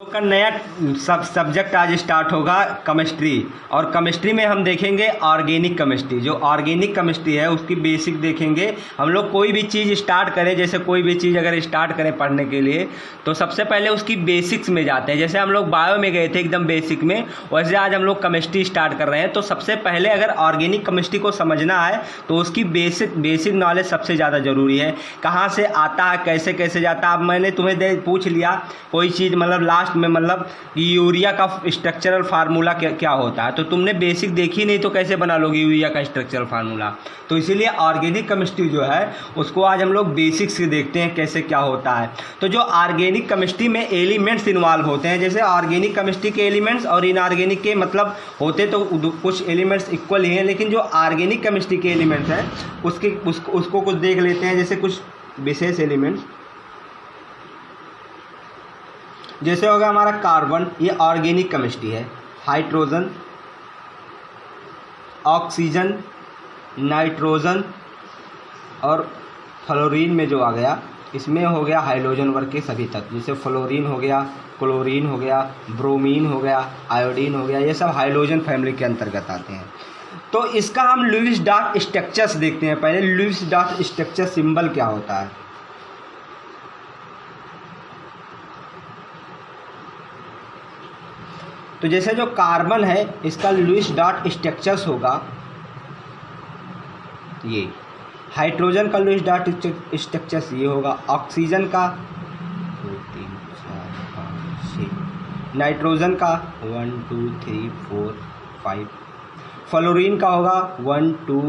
का नया सब्जेक्ट आज स्टार्ट होगा केमिस्ट्री। और केमिस्ट्री में हम देखेंगे ऑर्गेनिक केमिस्ट्री। जो ऑर्गेनिक केमिस्ट्री है उसकी बेसिक देखेंगे। हम लोग कोई भी चीज़ स्टार्ट करें, जैसे कोई भी चीज़ अगर स्टार्ट करें पढ़ने के लिए तो सबसे पहले उसकी बेसिक्स में जाते हैं। जैसे हम लोग बायो में गए थे एकदम बेसिक में, वैसे आज हम लोग केमिस्ट्री स्टार्ट कर रहे हैं। तो सबसे पहले अगर ऑर्गेनिक केमिस्ट्री को समझना है तो उसकी बेसिक नॉलेज सबसे ज़्यादा ज़रूरी है। कहाँ से आता है, कैसे कैसे जाता है। अब मैंने तुम्हें पूछ लिया कोई चीज़, मतलब लास्ट में, मतलब यूरिया का स्ट्रक्चरल फार्मूला क्या होता है, तो तुमने बेसिक देखी नहीं तो कैसे बना लोगे यूरिया का स्ट्रक्चरल फार्मूला। तो इसीलिए ऑर्गेनिक केमिस्ट्री जो है उसको आज हम लोग बेसिक्स से देखते हैं कैसे क्या होता है। तो जो ऑर्गेनिक केमिस्ट्री में एलिमेंट्स इन्वॉल्व होते हैं, जैसे ऑर्गेनिक केमिस्ट्री के एलिमेंट्स और इनऑर्गेनिक के मतलब होते तो कुछ एलिमेंट्स इक्वल ही हैं, लेकिन जो ऑर्गेनिक केमिस्ट्री के एलिमेंट्स हैं उसको कुछ देख लेते हैं। जैसे कुछ विशेष एलिमेंट्स, जैसे होगा हमारा कार्बन, ये ऑर्गेनिक केमिस्ट्री है। हाइड्रोजन, ऑक्सीजन, नाइट्रोजन और फ्लोरीन में जो आ गया इसमें हो गया हाइड्रोजन वर्ग के सभी तत्व। जैसे फ्लोरीन हो गया, क्लोरीन हो गया, ब्रोमीन हो गया, आयोडीन हो गया, ये सब हाइड्रोजन फैमिली के अंतर्गत आते हैं। तो इसका हम लुईस डॉट स्ट्रक्चर्स देखते हैं। पहले लुईस डॉट स्ट्रक्चर सिंबल क्या होता है। तो जैसे जो कार्बन है इसका लुईस डॉट स्ट्रक्चर्स होगा ये, हाइड्रोजन का लुईस डॉट स्ट्रक्चर्स ये होगा, ऑक्सीजन का 2 3 4 5 6, नाइट्रोजन का 1 2 3 4 5, फ्लोरीन का होगा 1 2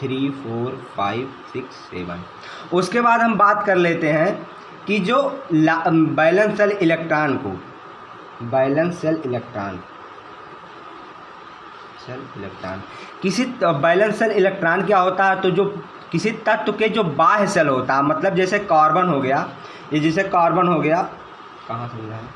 3 4 5 6 7। उसके बाद हम बात कर लेते हैं कि जो वैलेंस शेल इलेक्ट्रॉन को, वैलेंस शेल इलेक्ट्रॉन किसी वैलेंस शेल इलेक्ट्रॉन क्या होता है, तो जो किसी तत्व के जो बाह्य शेल होता है, मतलब जैसे कार्बन हो गया, ये जैसे कार्बन हो गया, कहाँ समझा है,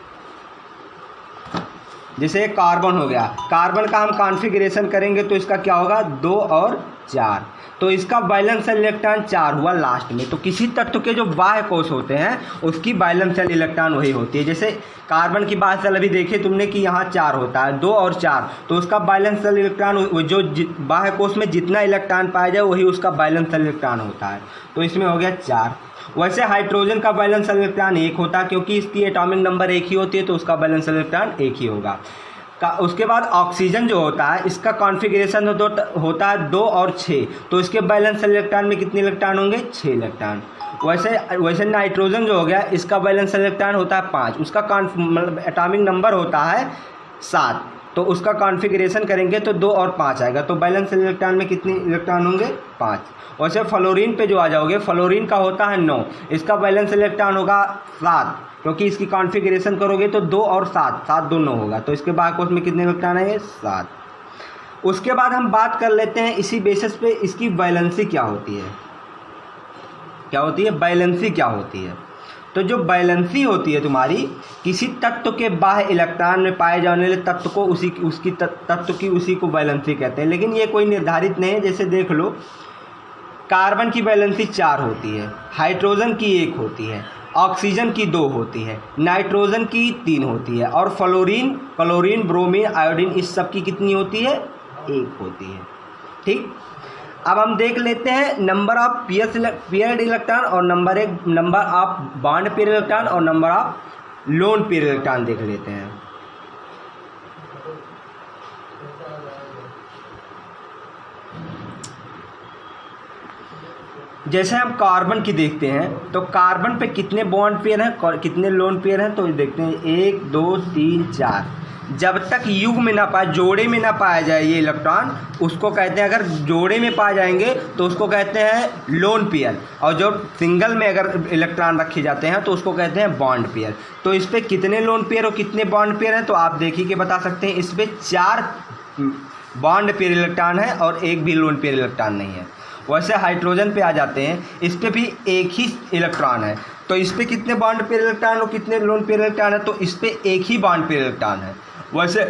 जैसे कार्बन हो गया, कार्बन का हम कॉन्फ़िगरेशन करेंगे तो इसका क्या होगा 2 और 4, तो इसका वैलेंस शेल इलेक्ट्रॉन 4 हुआ लास्ट में। तो किसी तत्व के जो बाह्य कोश होते हैं उसकी वैलेंस शेल इलेक्ट्रॉन वही होती है। जैसे कार्बन की बाह्य शेल अभी देखे तुमने कि यहाँ 4 होता है, 2 और 4, तो उसका वैलेंस शेल इलेक्ट्रॉन जो बाह्य कोश में जितना इलेक्ट्रॉन पाया जाए वही उसका वैलेंस शेल इलेक्ट्रॉन होता है, तो इसमें हो गया 4। वैसे हाइड्रोजन का वैलेंस शेल इलेक्ट्रॉन 1 होता है, क्योंकि इसकी एटॉमिक नंबर 1 ही होती है तो उसका वैलेंस शेल इलेक्ट्रॉन 1 ही होगा। उसके बाद ऑक्सीजन जो होता है इसका कॉन्फ़िगरेशन होता है 2 और 6, तो इसके वैलेंस शेल इलेक्ट्रॉन में कितने इलेक्ट्रॉन होंगे 6 इलेक्ट्रॉन। वैसे नाइट्रोजन जो हो गया इसका वैलेंस शेल इलेक्ट्रॉन होता है 5, उसका मतलब एटॉमिक नंबर होता है 7, तो उसका कॉन्फ़िगरेशन करेंगे तो 2 और 5 आएगा, तो वैलेंस शेल इलेक्ट्रॉन में कितने इलेक्ट्रॉन होंगे 5। वैसे फ्लोरीन पे जो आ जाओगे, फ्लोरीन का होता है 9, इसका वैलेंस शेल इलेक्ट्रॉन होगा 7, क्योंकि इसकी कॉन्फ़िगरेशन करोगे तो 2 और 7 दोनों होगा, तो इसके बाह्य कोश में कितने इलेक्ट्रॉन है 7। उसके बाद हम बात कर लेते हैं इसी बेसिस पे इसकी वैलेंसी क्या होती है। क्या होती है वैलेंसी, क्या होती है। तो जो वैलेंसी होती है तुम्हारी, किसी तत्व के बाह्य इलेक्ट्रॉन में पाए जाने वाले तत्व को उसी को वैलेंसी कहते हैं। लेकिन ये कोई निर्धारित नहीं है। जैसे देख लो, कार्बन की वैलेंसी 4 होती है, हाइड्रोजन की 1 होती है, ऑक्सीजन की 2 होती है, नाइट्रोजन की 3 होती है, और फ्लोरीन, क्लोरीन, ब्रोमीन, आयोडीन इस सब की कितनी होती है 1 होती है। ठीक, अब हम देख लेते हैं नंबर ऑफ पेयर्ड इलेक्ट्रॉन और number of bond pair electron और number of lone pair electron देख लेते हैं। जैसे हम कार्बन की देखते हैं तो कार्बन पे कितने बॉन्ड पेयर हैं, कितने लोन पेयर हैं, तो देखते हैं 1 2 3 4। जब तक युग्म में ना पाए, जोड़े में ना पाया जाए ये इलेक्ट्रॉन, उसको कहते हैं, अगर जोड़े में पाए जाएंगे तो उसको कहते हैं लोन पेयर, और जो सिंगल में अगर इलेक्ट्रॉन रखे जाते हैं तो उसको कहते हैं बॉन्ड पेयर। तो इस पर कितने लोन पेयर और कितने बॉन्ड पेयर हैं, तो आप देखिए कि बता सकते हैं। इस पर 4 बॉन्ड पेयर इलेक्ट्रॉन है और 1 भी लोन पेयर इलेक्ट्रॉन नहीं है। वैसे हाइड्रोजन पे आ जाते हैं, इस पे भी 1 ही इलेक्ट्रॉन है, तो इस पे कितने बॉन्ड पेयर इलेक्ट्रॉन और कितने लोन पेयर इलेक्ट्रॉन है, तो इस पे 1 ही बॉन्ड पेयर इलेक्ट्रॉन है। वैसे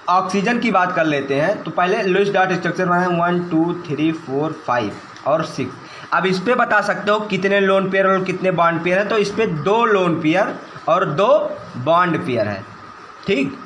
ऑक्सीजन की बात कर लेते हैं तो पहले लुईस डॉट स्ट्रक्चर बनाए 1 2 3 4 5 और 6। अब इस पे बता सकते हो कितने लोन पेयर और कितने बॉन्ड पेयर है, तो इस पे 2 लोन पेयर और 2 बॉन्ड पेयर है। ठीक।